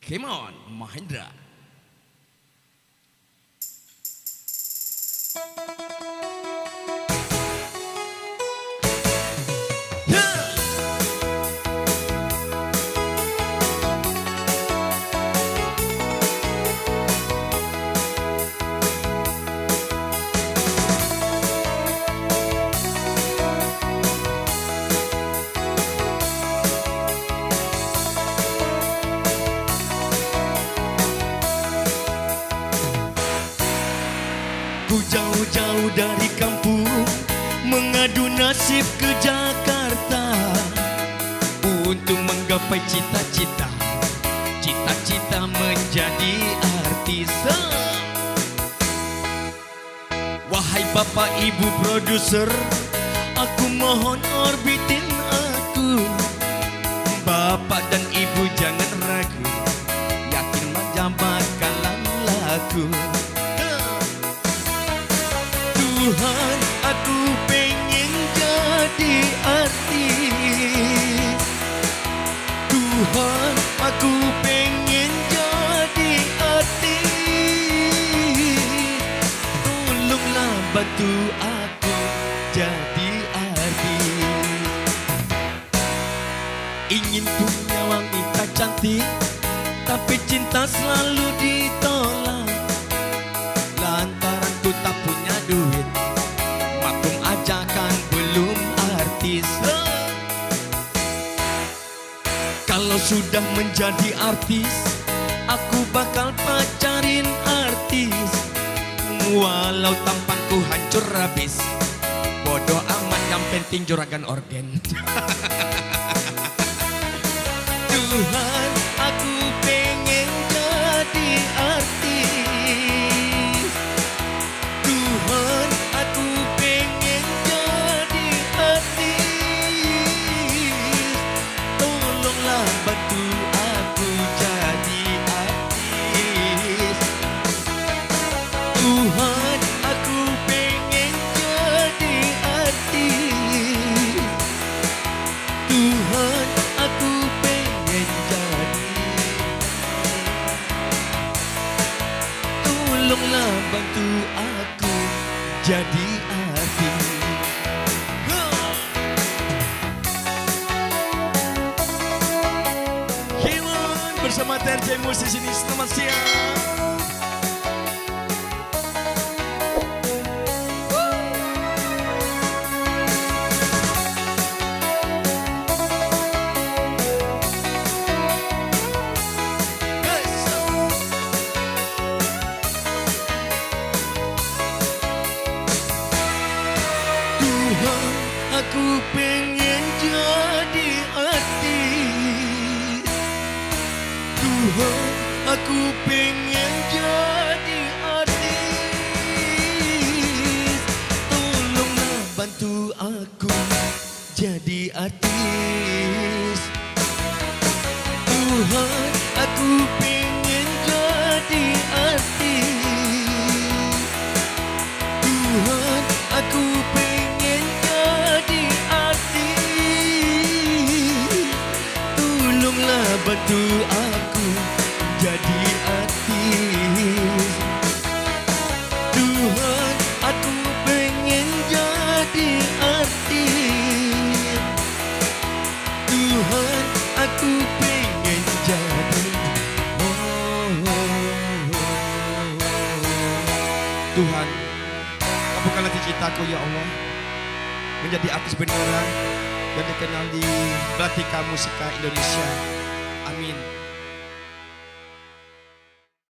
Come on, Mahendra. Ku jauh-jauh dari kampung mengadu nasib ke Jakarta untuk menggapai cita-cita, cita-cita menjadi artis. Wahai bapak ibu produser, aku mohon orbitin aku. Bapak dan ibu jangan ragu, yakin macam bakalan laku. Tuhan, aku pengen jadi artis. Tuhan, aku pengen jadi artis. Tolonglah bantu aku jadi artis. Ingin punya wanita cantik, tapi cinta selalu ditolak. Lantaran ku tak punya duit, maklum aja kan belum artis. Kalau sudah menjadi artis, aku bakal pacarin artis. Walau tampangku hancur habis, bodoh amat yang penting juragan organ. Tuhan, aku pengen jadi artis. Tuhan, aku pengen jadi artis. Tolonglah bantu aku jadi artis. Tuhan, aku pengen jadi artis. Tuhan, aku pengen jadi. Tolonglah bantu aku jadi artis. Himan bersama TRJ Musisi ini, selamat siang. Tuhan, aku pengen jadi artis. Tuhan, aku pengen jadi artis. Tolonglah bantu aku jadi artis. Tuhan, aku pengen jadi artis. Tuhan, aku pengen jadi artis. Tolonglah bantu aku jadi artis. Tuhan, aku pengen jadi artis. Tuhan, aku pengen jadi. Tuhan, kabulkanlah cita-citaku ya Allah, menjadi artis beneran dan dikenal di Belatika Musika Indonesia. Amin.